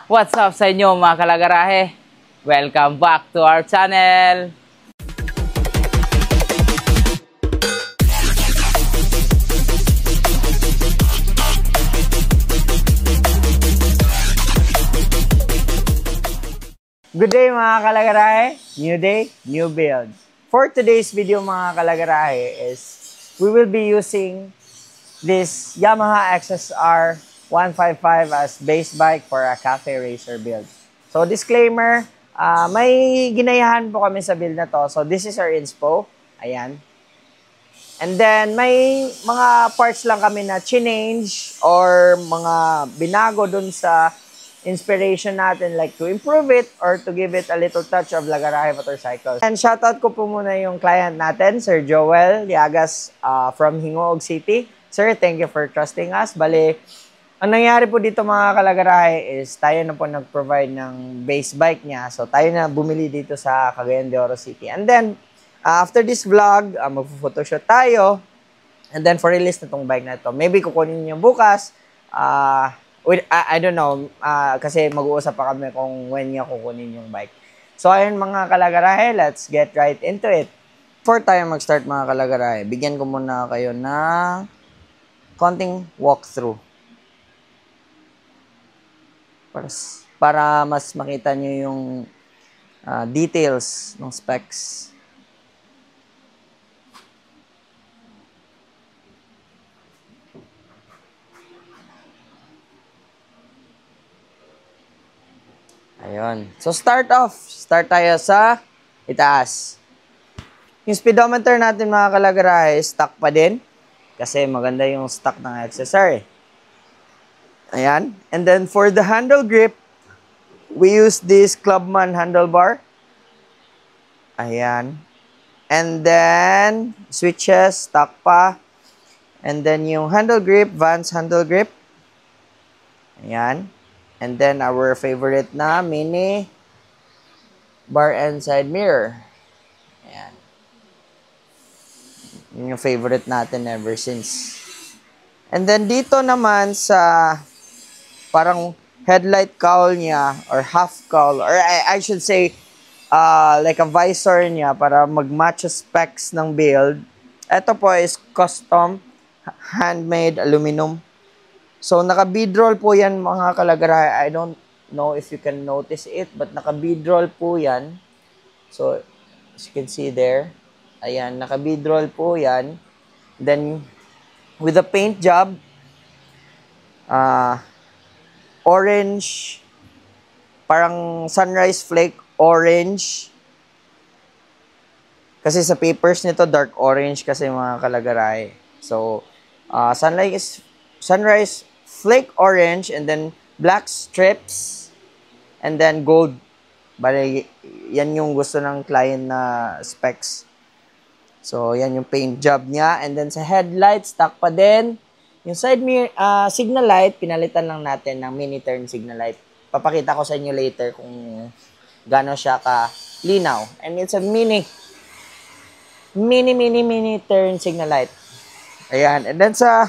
What's up sa inyo mga kalagarahe? Welcome back to our channel! Good day mga kalagarahe! New day, new build. For today's video mga kalagarahe is we will be using this Yamaha XSR 155 as base bike for a cafe racer build. So disclaimer, may ginayahan po kami sa build na to. So this is our inspo. Ayan. And then may mga parts lang kami na change or mga binago dun sa inspiration natin, like to improve it or to give it a little touch of Lagarahe motorcycles. And shoutout ko po muna yung client natin, Sir Joel Liagas from Hingoog City. Sir, thank you for trusting us. Bale, ang nangyari po dito mga kalagarahe is tayo na po nag-provide ng base bike niya. So tayo na bumili dito sa Cagayan de Oro City. And then, after this vlog, mag-photoshoot tayo. And then for release na tong bike na ito. Maybe kukunin niyo bukas. I don't know. Kasi mag-uusap pa kami kung when niya kukunin yung bike. So ayun mga kalagarahe, let's get right into it. Before tayo mag-start mga kalagarahe, bigyan ko muna kayo ng konting walkthrough. Para mas makita nyo yung details ng specs. Ayun. So start tayo sa itaas. Yung speedometer natin mga kalagarahe, stock pa din. Kasi maganda yung stock ng XSR eh. Ayan. And then for the handle grip, we use this Clubman handlebar. Ayan. And then switches, stock pa. And then yung handle grip, Vans handle grip. Ayan. And then our favorite na mini bar and side mirror. Ayan. Yun yung favorite natin ever since. And then dito naman sa parang headlight cowl niya or half cowl or I should say like a visor niya para mag-match specs ng build. Ito po is custom handmade aluminum. So naka-beadroll po yan mga kalagarahe. I don't know if you can notice it but naka-beadroll po yan. So as you can see there, ayan, naka-beadroll po yan. Then with the paint job, orange, parang sunrise flake orange. Kasi sa papers nito, dark orange kasi mga kalagarahe. So, sunrise flake orange and then black strips and then gold. Bale, yan yung gusto ng client na specs. So, yan yung paint job niya. And then sa headlight, stock pa din. Yung side mirror, signal light, pinalitan lang natin ng mini turn signal light. Papakita ko sa inyo later kung gaano siya ka-linaw. And it's a mini turn signal light. Ayan. And then sa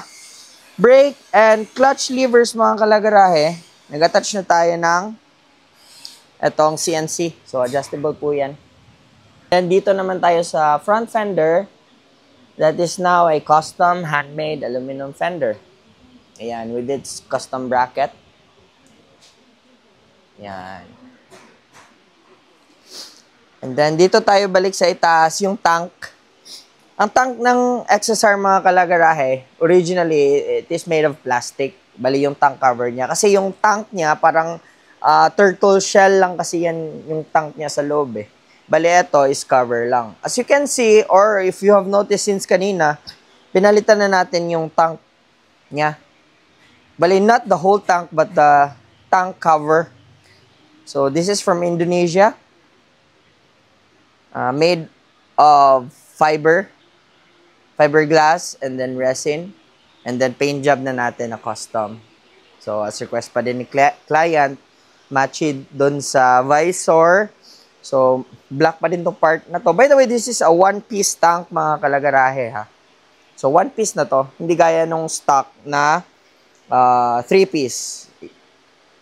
brake and clutch levers mga kalagarahe, nag-attach na tayo ng etong CNC. So, adjustable po yan. And dito naman tayo sa front fender. That is now a custom handmade aluminum fender. Ayan, with its custom bracket. Ayan. And then, dito tayo balik sa itaas, yung tank. Ang tank ng XSR mga kalagarahe, originally, it is made of plastic. Bali yung tank cover niya. Kasi yung tank niya, parang turtle shell lang kasi yan yung tank niya sa loob eh. Bali, ito is cover lang. As you can see, or if you have noticed since kanina, pinalitan na natin yung tank niya. Bali, not the whole tank, but the tank cover. So, this is from Indonesia. Made of fiberglass, and then resin. And then, paint job na natin na custom. So, as request pa din ni client, matched dun sa visor. So, black pa din tong part na to. By the way, this is a one-piece tank, mga kalagarahe, ha. So, one-piece na to. Hindi gaya nung stock na three-piece.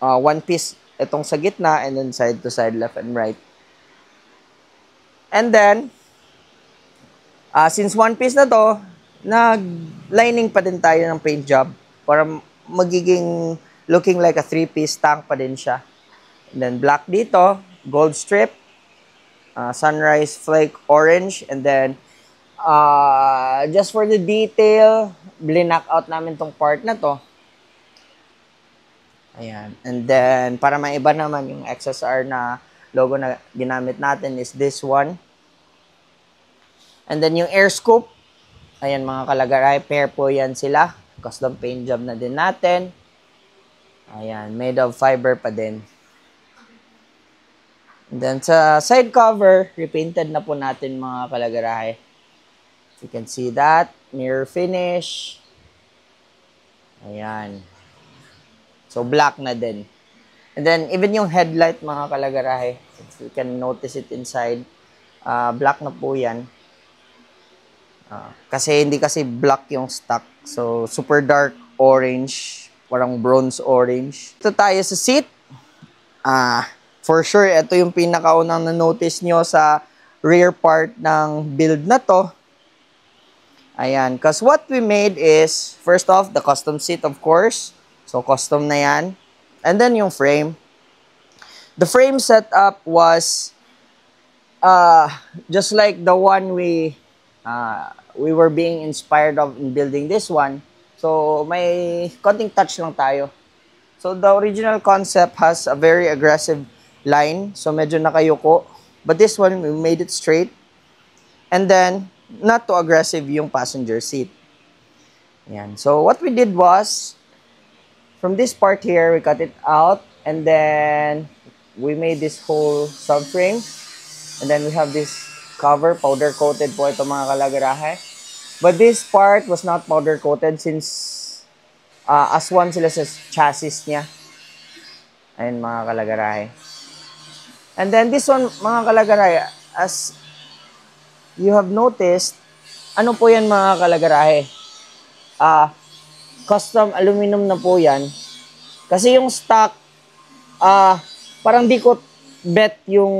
One-piece itong sa gitna, and then side to side, left and right. And then, since one piece na to, nag-lining pa din tayo ng paint job para magiging looking like a three-piece tank pa din siya. And then black dito, gold strip, sunrise flake orange, and then just for the detail, blinak out namin tong part na to. Ayan. And then, para maiba naman yung XSR na logo na ginamit natin is this one. And then yung air scoop, ayan mga kalagaray, pair po yan sila. Custom paint job na din natin. Ayan, made of fiber pa din. And then sa side cover, repainted na po natin mga kalagarahe. You can see that, mirror finish. Ayan. So black na din. And then even yung headlight mga kalagarahe, if you can notice it inside, black na po yan. Kasi hindi kasi black yung stock. So, super dark orange. Parang bronze orange. Ito tayo sa seat. For sure, ito yung pinakaunang na-notice nyo sa rear part ng build na to. Ayan. Because what we made is, first off, the custom seat, of course. So, custom na yan. And then yung frame. The frame setup was just like the one we were being inspired of in building this one. So, may konting touch lang tayo. So, the original concept has a very aggressive line. So, medyo nakayuko. But this one, we made it straight. And then, not too aggressive yung passenger seat. Ayan. So, what we did was, from this part here, we cut it out. And then, we made this whole subframe. And then, we have this cover, powder-coated po ito mga kalagarahe. But this part was not powder-coated since aswan sila sa chassis niya. Ayun mga kalagarahe. And then this one mga kalagarahe, as you have noticed, ano po yan mga kalagarahe? Custom aluminum na po yan. Kasi yung stock, parang di ko bet yung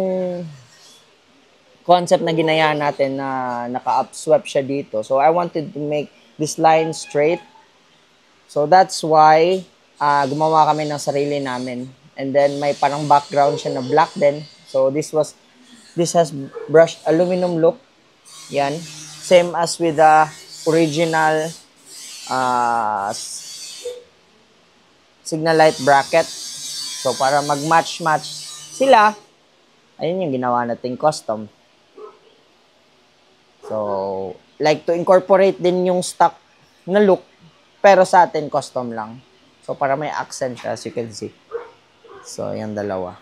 concept na ginaya natin na naka-upswept siya dito. So, I wanted to make this line straight. So, that's why gumawa kami ng sarili namin. And then, may parang background siya na black din. So, this has brushed aluminum look. Yan. Same as with the original signal light bracket. So, para mag-match-match sila, ayun yung ginawa nating custom. So, like to incorporate din yung stock na look, pero sa atin, custom lang. So, para may accent siya, as you can see. So, yung dalawa.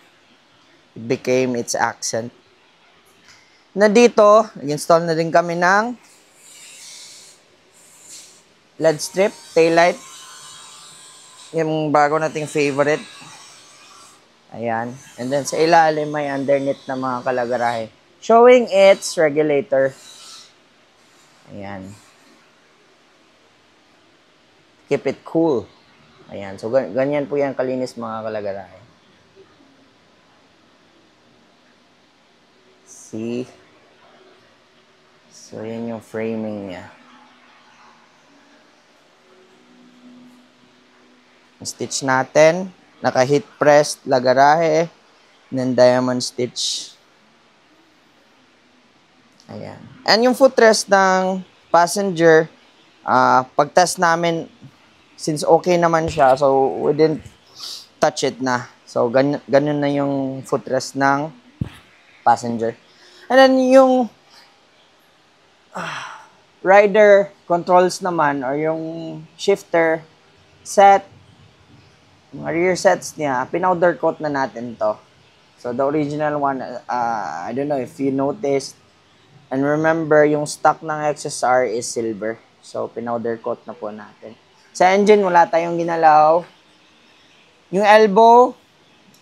It became its accent. Na dito, install na din kami ng LED strip, taillight. Yung bago nating favorite. Ayan. And then, sa ilalim, may underneath na mga kalagarahe. Showing its regulator. Ayan. Keep it cool. Ayan. So, ganyan po yan kalinis mga kalagarahe. See? So, yan yung framing niya. Stitch natin. Naka-heat press, lagarahe. Then, diamond stitch. Ayan. And yung footrest ng passenger, pag-test namin, since okay naman siya, so we didn't touch it na. So, ganun na yung footrest ng passenger. And then yung rider controls naman, or yung shifter set, mga rear sets niya, pinowder coat na natin to. So, the original one, I don't know if you noticed, and remember, yung stock ng XSR is silver. So, pinowder coat na po natin. Sa engine, wala tayong ginalaw. Yung elbow,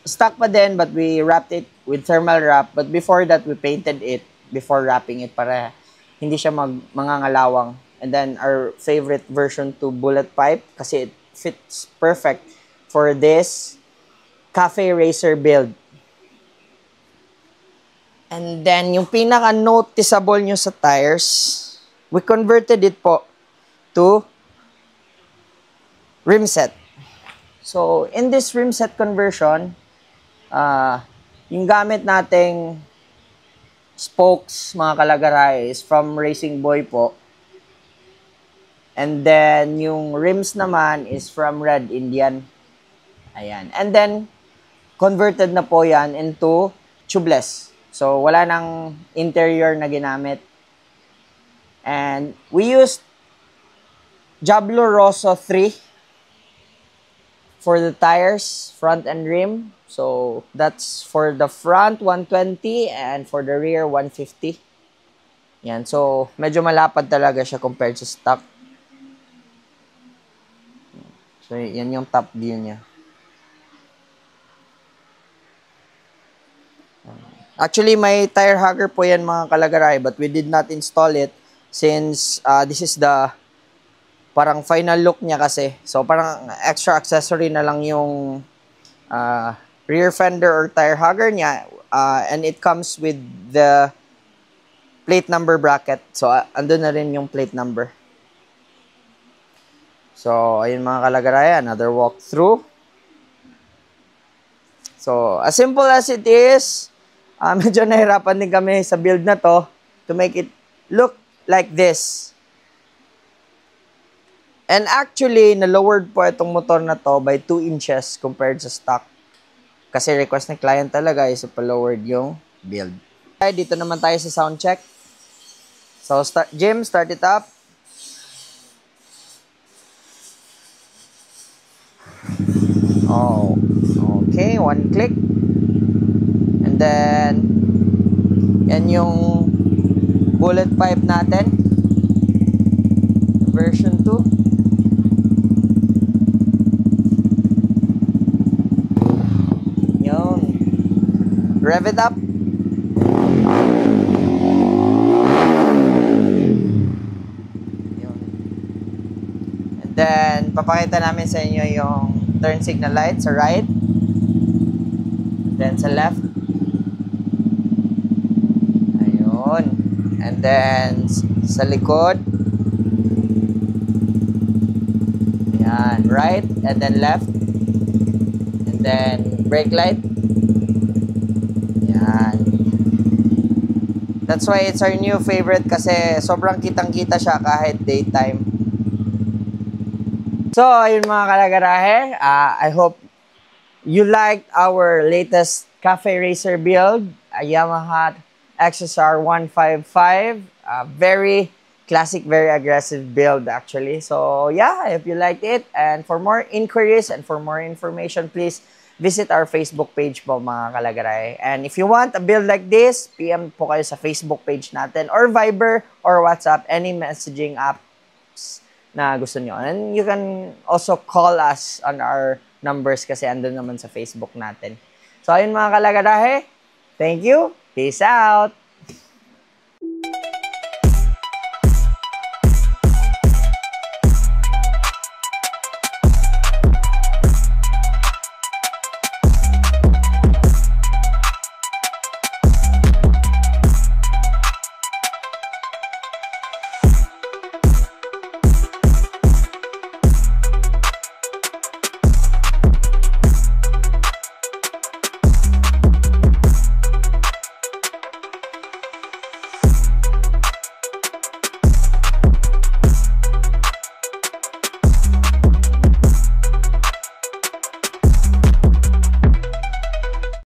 stock pa din, but we wrapped it with thermal wrap. But before that, we painted it before wrapping it para hindi siya mangangalawang. And then, our favorite version to bullet pipe kasi it fits perfect for this cafe racer build. And then, yung pinaka-noticeable nyo sa tires, we converted it po to rim set. So, in this rim set conversion, yung gamit nating spokes, mga kalagaray, is from Racing Boy po. And then, yung rims naman is from Red Indian. Ayan. And then, converted na po yan into tubeless. So, wala nang interior na ginamit. And we used Diablo Rosso 3 for the tires, front and rim. So, that's for the front, 120, and for the rear, 150. Yan. So, medyo malapad talaga siya compared sa stock. So, yan yung top view niya. Actually, may tire hugger po yan, mga kalagaray, but we did not install it since this is the parang final look niya kasi. So, parang extra accessory na lang yung rear fender or tire hugger niya, and it comes with the plate number bracket. So, andun na rin yung plate number. So, ayun mga kalagaray, another walkthrough. So, as simple as it is, medyo nahirapan din kami sa build na to make it look like this. And actually, na-lowered po itong motor na to by 2 inches compared sa stock. Kasi request ng client talaga is pa-lowered yung build. Okay, dito naman tayo sa sound check. So, Jim, start it up. Oh, okay, one click. And then, yan yung bullet pipe natin. Version 2. Yun. Rev it up. Yun. And then, papakita namin sa inyo yung turn signal light sa right. And then sa left. And then, sa likod. Ayan, right. And then left. And then, brake light. Ayan. That's why it's our new favorite kasi sobrang kitang-kita siya kahit daytime. So, ayun mga kalagarahe. I hope you liked our latest cafe racer build. A Yamaha XSR 155, very classic, very aggressive build actually. So yeah, if you liked it, and for more inquiries and for more information, please visit our Facebook page po mga kalagaray. And if you want a build like this, PM po kayo sa Facebook page natin or Viber or WhatsApp, any messaging apps na gusto nyo. And you can also call us on our numbers kasi andun naman sa Facebook natin. So ayun mga kalagarahe, thank you. Peace out!